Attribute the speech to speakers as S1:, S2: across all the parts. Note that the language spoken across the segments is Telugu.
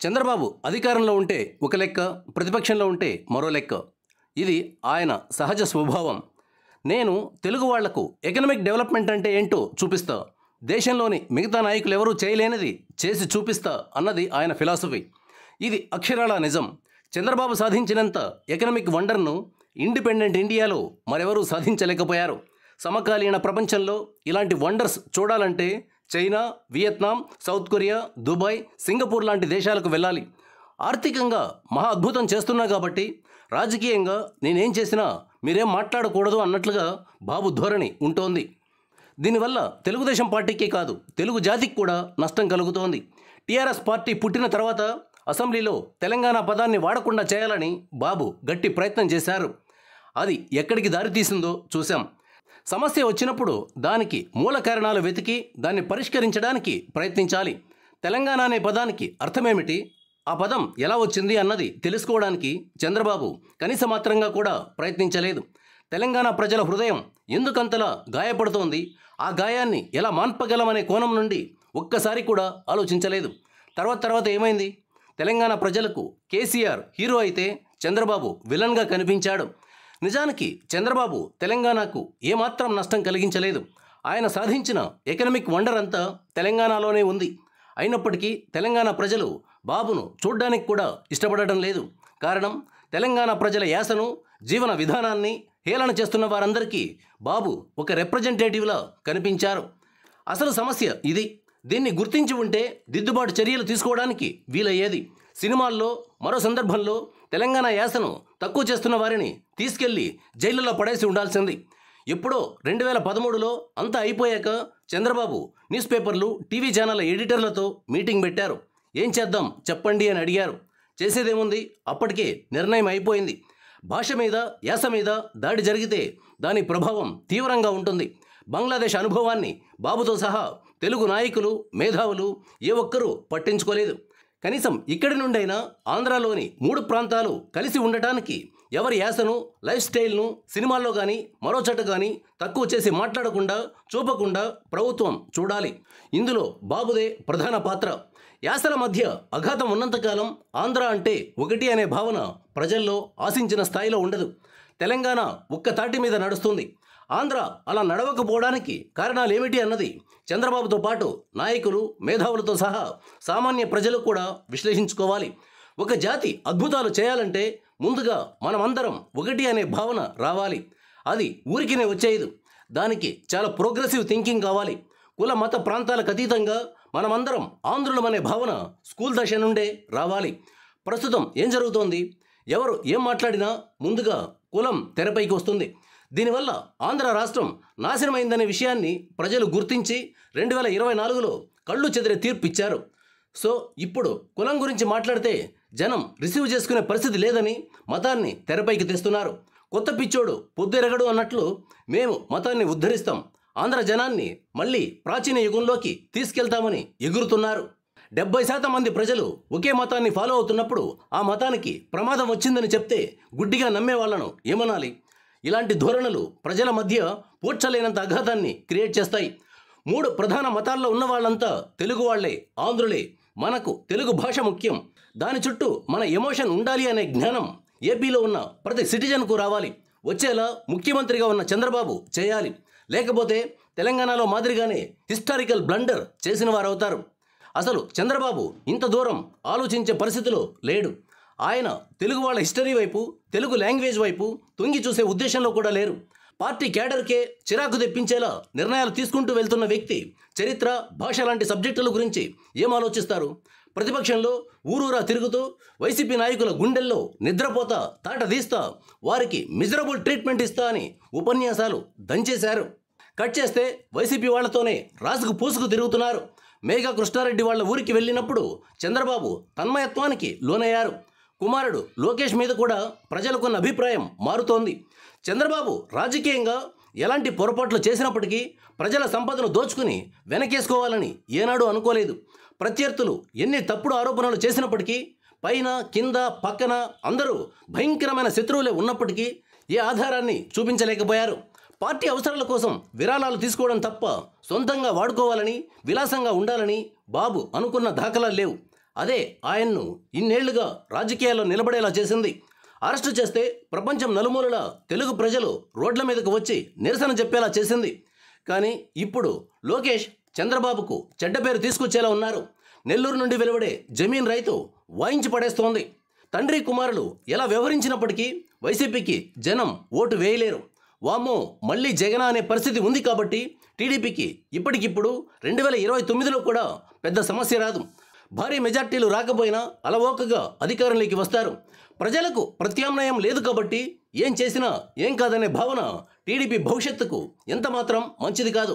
S1: చంద్రబాబు అధికారంలో ఉంటే ఒక లెక్క, ప్రతిపక్షంలో ఉంటే మరో లెక్క. ఇది ఆయన సహజ స్వభావం. నేను తెలుగు వాళ్లకు ఎకనామిక్ డెవలప్మెంట్ అంటే ఏంటో చూపిస్తా, దేశంలోని మిగతా నాయకులు ఎవరూ చేయలేనిది చేసి చూపిస్తా అన్నది ఆయన ఫిలాసఫీ. ఇది అక్షరాల నిజం. చంద్రబాబు సాధించినంత ఎకనామిక్ వండర్ను ఇండిపెండెంట్ ఇండియాలో మరెవరూ సాధించలేకపోయారు. సమకాలీన ప్రపంచంలో ఇలాంటి వండర్స్ చూడాలంటే China, Vietnam, south Korea, Dubai, Singapore లాంటి దేశాలకు వెళ్ళాలి. ఆర్థికంగా మహా అద్భుతం చేస్తున్నా కాబట్టి రాజకీయంగా నేనేం చేసినా మీరేం మాట్లాడకూడదు అన్నట్లుగా బాబు ధోరణి ఉంటోంది. దీనివల్ల తెలుగుదేశం పార్టీకే కాదు, తెలుగు జాతికి కూడా నష్టం కలుగుతోంది. టీఆర్ఎస్ పార్టీ పుట్టిన తర్వాత అసెంబ్లీలో తెలంగాణ పదాన్ని వాడకుండా చేయాలని బాబు గట్టి ప్రయత్నం చేశారు. అది ఎక్కడికి దారితీసిందో చూశాం. సమస్య వచ్చినప్పుడు దానికి మూల కారణాలు వెతికి దాన్ని పరిష్కరించడానికి ప్రయత్నించాలి. తెలంగాణ అనే పదానికి అర్థమేమిటి, ఆ పదం ఎలా వచ్చింది అన్నది తెలుసుకోవడానికి చంద్రబాబు కనీస మాత్రంగా కూడా ప్రయత్నించలేదు. తెలంగాణ ప్రజల హృదయం ఎందుకంతలా గాయపడుతోంది, ఆ గాయాన్ని ఎలా మాన్పగలమనే కోణం నుండి ఒక్కసారి కూడా ఆలోచించలేదు. తర్వాత ఏమైంది? తెలంగాణ ప్రజలకు కేసీఆర్ హీరో అయితే చంద్రబాబు విలన్గా కనిపించాడు. నిజానికి చంద్రబాబు తెలంగాణకు ఏమాత్రం నష్టం కలిగించలేదు. ఆయన సాధించిన ఎకనామిక్ వండర్ అంతా తెలంగాణలోనే ఉంది. అయినప్పటికీ తెలంగాణ ప్రజలు బాబును చూడ్డానికి కూడా ఇష్టపడటం లేదు. కారణం, తెలంగాణ ప్రజల యాసను, జీవన విధానాన్ని హేళన చేస్తున్న వారందరికీ బాబు ఒక రిప్రజెంటేటివ్లా కనిపించారు. అసలు సమస్య ఇది. దీన్ని గుర్తించి ఉంటే దిద్దుబాటు చర్యలు తీసుకోవడానికి వీలయ్యేది. సినిమాల్లో మరో సందర్భంలో తెలంగాణ యాసను తక్కువ చేస్తున్న వారిని తీసుకెళ్లి జైలులో పడేసి ఉండాల్సింది. ఎప్పుడో 2013లో అంతా అయిపోయాక చంద్రబాబు న్యూస్ పేపర్లు, టీవీ ఛానళ్ల ఎడిటర్లతో మీటింగ్ పెట్టారు. ఏం చేద్దాం చెప్పండి అని అడిగారు. చేసేదేముంది, అప్పటికే నిర్ణయం అయిపోయింది. భాష మీద, యాస మీద దాడి జరిగితే దాని ప్రభావం తీవ్రంగా ఉంటుంది. బంగ్లాదేశ్ అనుభవాన్ని బాబుతో సహా తెలుగు నాయకులు, మేధావులు ఏ ఒక్కరూ పట్టించుకోలేదు. కనీసం ఇక్కడి నుండైనా ఆంధ్రాలోని 3 ప్రాంతాలు కలిసి ఉండటానికి ఎవరి యాసను, లైఫ్ స్టైల్ను సినిమాల్లో కానీ మరో చోట కానీ తక్కువ చేసి మాట్లాడకుండా, చూపకుండా ప్రభుత్వం చూడాలి. ఇందులో బాబుదే ప్రధాన పాత్ర. యాసల మధ్య అఘాతం ఉన్నంతకాలం ఆంధ్ర అంటే ఒకటి అనే భావన ప్రజల్లో ఆశించిన స్థాయిలో ఉండదు. తెలంగాణ ఒక్క తాటి మీద నడుస్తుంది. ఆంధ్ర అలా నడవకపోవడానికి కారణాలు ఏమిటి అన్నది చంద్రబాబుతో పాటు నాయకులు, మేధావులతో సహా సామాన్య ప్రజలు కూడా విశ్లేషించుకోవాలి. ఒక జాతి అద్భుతాలు చేయాలంటే ముందుగా మనమందరం ఒకటి అనే భావన రావాలి. అది ఊరికినే వచ్చేయదు. దానికి చాలా ప్రోగ్రెసివ్ థింకింగ్ కావాలి. కుల మత ప్రాంతాలకు అతీతంగా మనమందరం ఆంధ్రులమనే భావన స్కూల్ దశ నుండే రావాలి. ప్రస్తుతం ఏం జరుగుతోంది? ఎవరు ఏం మాట్లాడినా ముందుగా కులం తెరపైకి వస్తుంది. దీనివల్ల ఆంధ్ర రాష్ట్రం నాశనమైందనే విషయాన్ని ప్రజలు గుర్తించి 2024లో కళ్ళు చెదిరే తీర్పు ఇచ్చారు. సో ఇప్పుడు కులం గురించి మాట్లాడితే జనం రిసీవ్ చేసుకునే పరిస్థితి లేదని మతాన్ని తెరపైకి తెస్తున్నారు. కొత్త పిచ్చోడు పొద్దురెగడు అన్నట్లు మేము మతాన్ని ఉద్ధరిస్తాం, ఆంధ్ర జనాన్ని మళ్ళీ ప్రాచీన యుగంలోకి తీసుకెళ్తామని ఎగురుతున్నారు. 70% మంది ప్రజలు ఒకే మతాన్ని ఫాలో అవుతున్నప్పుడు ఆ మతానికి ప్రమాదం వచ్చిందని చెప్తే గుడ్డిగా నమ్మే వాళ్ళను ఏమనాలి? ఇలాంటి ధోరణులు ప్రజల మధ్య పూడ్చలేనంత అఘాతాన్ని క్రియేట్ చేస్తాయి. 3 ప్రధాన మతాల్లో ఉన్న వాళ్ళంతా తెలుగు వాళ్లే, ఆంధ్రులే. మనకు తెలుగు భాష ముఖ్యం. దాని చుట్టూ మన ఎమోషన్ ఉండాలి అనే జ్ఞానం ఏపీలో ఉన్న ప్రతి సిటిజన్కు రావాలి. వచ్చేలా ముఖ్యమంత్రిగా ఉన్న చంద్రబాబు చేయాలి. లేకపోతే తెలంగాణలో మాదిరిగానే హిస్టారికల్ బ్లండర్ చేసిన వారవుతారు. అసలు చంద్రబాబు ఇంత దూరం ఆలోచించే పరిస్థితిలో లేడు. ఆయన తెలుగు వాళ్ళ హిస్టరీ వైపు, తెలుగు లాంగ్వేజ్ వైపు తొంగి చూసే ఉద్దేశంలో కూడా లేరు. పార్టీ క్యాడర్కే చిరాకు తెప్పించేలా నిర్ణయాలు తీసుకుంటూ వెళ్తున్న వ్యక్తి చరిత్ర, భాష లాంటి సబ్జెక్టుల గురించి ఏం ఆలోచిస్తారు? ప్రతిపక్షంలో ఊరూరా తిరుగుతూ వైసీపీ నాయకుల గుండెల్లో నిద్రపోతా, తాట తీస్తా, వారికి మిజరబుల్ ట్రీట్మెంట్ ఇస్తా అని ఉపన్యాసాలు దంచేశారు. కట్ చేస్తే వైసీపీ వాళ్లతోనే రాసుకు పూసుకు తిరుగుతున్నారు. మేఘా కృష్ణారెడ్డి వాళ్ళ ఊరికి వెళ్ళినప్పుడు చంద్రబాబు తన్మయత్వానికి లోనయ్యారు. కుమారుడు లోకేష్ మీద కూడా ప్రజలకున్న అభిప్రాయం మారుతోంది. చంద్రబాబు రాజకీయంగా ఎలాంటి పొరపాట్లు చేసినప్పటికీ ప్రజల సంపదను దోచుకుని వెనకేసుకోవాలని ఏనాడు అనుకోలేదు. ప్రత్యర్థులు ఎన్ని తప్పుడు ఆరోపణలు చేసినప్పటికీ, పైన కింద పక్కన అందరూ భయంకరమైన శత్రువులే ఉన్నప్పటికీ ఏ ఆధారాన్ని చూపించలేకపోయారు. పార్టీ అవసరాల కోసం విరాళాలు తీసుకోవడం తప్ప సొంతంగా వాడుకోవాలని, విలాసంగా ఉండాలని బాబు అనుకున్న దాఖలాలు లేవు. అదే ఆయన్ను ఇన్నేళ్లుగా రాజకీయాల్లో నిలబడేలా చేసింది. అరెస్టు చేస్తే ప్రపంచం నలుమూలలా తెలుగు ప్రజలు రోడ్ల మీదకు వచ్చి నిరసన చెప్పేలా చేసింది. కానీ ఇప్పుడు లోకేష్ చంద్రబాబుకు చెడ్డ పేరు తీసుకొచ్చేలా ఉన్నారు. నెల్లూరు నుండి వెలువడే జమీన్ రైతు వాయించి పడేస్తోంది. తండ్రి కుమారులు ఎలా వ్యవహరించినప్పటికీ వైసీపీకి జనం ఓటు వేయలేరు. వామ్మో మళ్ళీ జగన్ అనే పరిస్థితి ఉంది కాబట్టి టీడీపీకి ఇప్పటికిప్పుడు 2029లో కూడా పెద్ద సమస్య రాదు. భారీ మెజార్టీలు రాకపోయినా అలవోకగా అధికారంలోకి వస్తారు. ప్రజలకు ప్రత్యామ్నాయం లేదు కాబట్టి ఏం చేసినా ఏం కాదనే భావన టీడీపీ భవిష్యత్తుకు ఎంతమాత్రం మంచిది కాదు.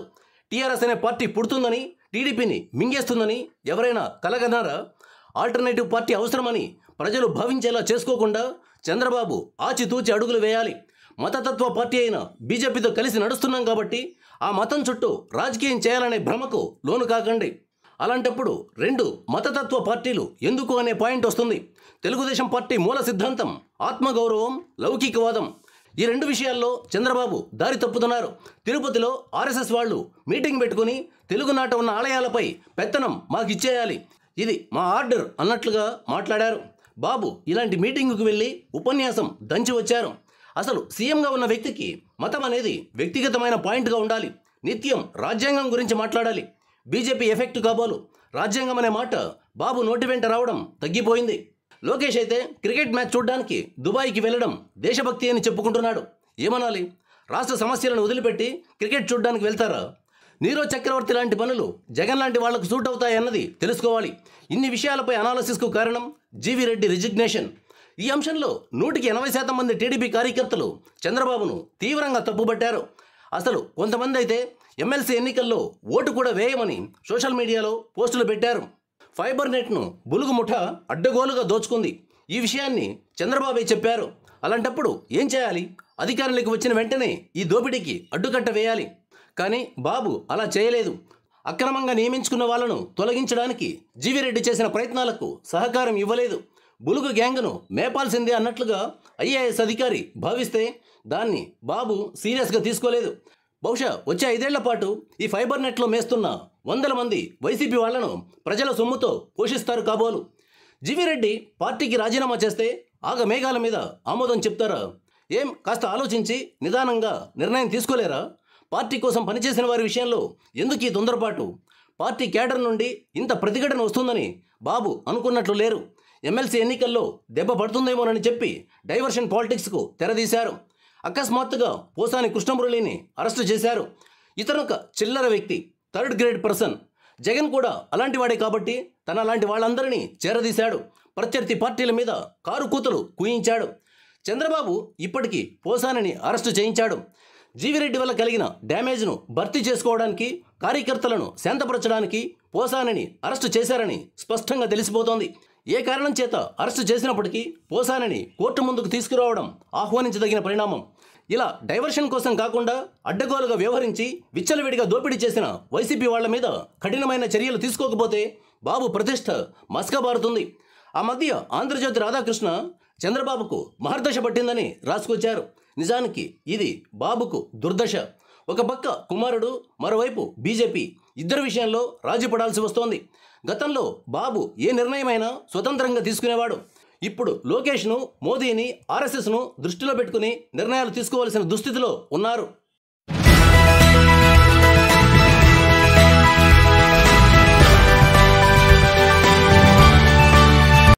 S1: టీఆర్ఎస్ అనే పార్టీ పుడుతుందని, టీడీపీని మింగేస్తుందని ఎవరైనా కలగన్నారా? ఆల్టర్నేటివ్ పార్టీ అవసరమని ప్రజలు భావించేలా చేసుకోకుండా చంద్రబాబు ఆచితూచి అడుగులు వేయాలి. మతతత్వ పార్టీ అయిన బీజేపీతో కలిసి నడుస్తున్నాం కాబట్టి ఆ మతం చుట్టూ రాజకీయం చేయాలనే భ్రమకు లోను కాకండి. అలాంటప్పుడు 2 మతతత్వ పార్టీలు ఎందుకు అనే పాయింట్ వస్తుంది. తెలుగుదేశం పార్టీ మూల సిద్ధాంతం ఆత్మగౌరవం, లౌకికవాదం. ఈ 2 విషయాల్లో చంద్రబాబు దారి తప్పుతున్నారు. తిరుపతిలో ఆర్ఎస్ఎస్ వాళ్ళు మీటింగ్ పెట్టుకుని తెలుగునాట ఉన్న ఆలయాలపై పెత్తనం మాకు ఇచ్చేయాలి, ఇది మా ఆర్డర్ అన్నట్లుగా మాట్లాడారు. బాబు ఇలాంటి మీటింగుకు వెళ్ళి ఉపన్యాసం దంచి వచ్చారు. అసలు సీఎంగా ఉన్న వ్యక్తికి మతం అనేది వ్యక్తిగతమైన పాయింట్గా ఉండాలి. నిత్యం రాజ్యాంగం గురించి మాట్లాడాలి. బీజేపీ ఎఫెక్ట్ కాబోలు రాజ్యాంగం అనే మాట బాబు నోటి వెంట రావడం తగ్గిపోయింది. లోకేష్ అయితే క్రికెట్ మ్యాచ్ చూడడానికి దుబాయ్కి వెళ్ళడం దేశభక్తి అని చెప్పుకుంటున్నాడు. ఏమనాలి? రాష్ట్ర సమస్యలను వదిలిపెట్టి క్రికెట్ చూడడానికి వెళ్తారా? నీరో చక్రవర్తి లాంటి పనులు జగన్ లాంటి వాళ్లకు సూట్ అవుతాయన్నది తెలుసుకోవాలి. ఇన్ని విషయాలపై అనాలసిస్కు కారణం జీవీ రెడ్డి రిజిగ్నేషన్. ఈ అంశంలో 180% మంది టీడీపీ కార్యకర్తలు చంద్రబాబును తీవ్రంగా తప్పుబట్టారు. అసలు కొంతమంది అయితే ఎమ్మెల్సీ ఎన్నికల్లో ఓటు కూడా వేయమని సోషల్ మీడియాలో పోస్టులు పెట్టారు. ఫైబర్ నెట్ను బులుగు ముఠా అడ్డగోలుగా దోచుకుంది. ఈ విషయాన్ని చంద్రబాబే చెప్పారు. అలాంటప్పుడు ఏం చేయాలి? అధికారంలోకి వచ్చిన వెంటనే ఈ దోపిడీకి అడ్డుకట్ట వేయాలి. కానీ బాబు అలా చేయలేదు. అక్రమంగా నియమించుకున్న వాళ్లను తొలగించడానికి జీవీ రెడ్డి చేసిన ప్రయత్నాలకు సహకారం ఇవ్వలేదు. బులుగు గ్యాంగ్ను మేపాల్సిందే అన్నట్లుగా ఐఏఎస్ అధికారి భావిస్తే దాన్ని బాబు సీరియస్గా తీసుకోలేదు. బహుశా వచ్చే 5 ఏళ్ల పాటు ఈ ఫైబర్ నెట్లో మేస్తున్న 100 మంది వైసీపీ వాళ్లను ప్రజల సొమ్ముతో పోషిస్తారు కాబోలు. జీవీ రెడ్డి పార్టీకి రాజీనామా చేస్తే ఆగమేఘాల మీద ఆమోదం చెప్తారా? ఏం కాస్త ఆలోచించి నిదానంగా నిర్ణయం తీసుకోలేరా? పార్టీ కోసం పనిచేసిన వారి విషయంలో ఎందుకు ఈ తొందరపాటు? పార్టీ కేడర్ నుండి ఇంత ప్రతిఘటన వస్తుందని బాబు అనుకున్నట్లు లేరు. ఎమ్మెల్సీ ఎన్నికల్లో దెబ్బ పడుతుందేమోనని చెప్పి డైవర్షన్ పాలిటిక్స్కు తెరదీశారు. అకస్మాత్తుగా పోసాని కృష్ణమురళిని అరెస్టు చేశారు. ఇతనొక చిల్లర వ్యక్తి, 3rd గ్రేడ్ పర్సన్. జగన్ కూడా అలాంటి వాడే కాబట్టి తన లాంటి వాళ్ళందరినీ చేరదీశాడు. ప్రత్యర్థి పార్టీల మీద కారు కూతలు కూయించాడు. చంద్రబాబు ఇప్పటికీ పోసానిని అరెస్టు చేయించాడు. జీవీ రెడ్డి వల్ల కలిగిన డ్యామేజ్ను భర్తీ చేసుకోవడానికి, కార్యకర్తలను శాంతపరచడానికి పోసానిని అరెస్టు చేశారని స్పష్టంగా తెలిసిపోతోంది. ఏ కారణం చేత అరెస్టు చేసినప్పటికీ పోసానిని కోర్టు ముందుకు తీసుకురావడం ఆహ్వానించదగిన పరిణామం. ఇలా డైవర్షన్ కోసం కాకుండా అడ్డగోలుగా వ్యవహరించి విచ్చలవిడిగా దోపిడీ చేసిన వైసీపీ వాళ్ల మీద కఠినమైన చర్యలు తీసుకోకపోతే బాబు ప్రతిష్ట మస్కబారుతుంది. ఆ మధ్య ఆంధ్రజ్యోతి రాధాకృష్ణ చంద్రబాబుకు మహర్దశ పట్టిందని రాసుకొచ్చారు. నిజానికి ఇది బాబుకు దుర్దశ. ఒక పక్క కుమారుడు, మరోవైపు బీజేపీ, ఇద్దరి విషయంలో రాజీ పడాల్సి వస్తోంది. గతంలో బాబు ఏ నిర్ణయమైనా స్వతంత్రంగా తీసుకునేవాడు. ఇప్పుడు లోకేష్ను, మోదీని, ఆర్ఎస్ఎస్ను దృష్టిలో పెట్టుకుని నిర్ణయాలు తీసుకోవాల్సిన దుస్థితిలో ఉన్నారు.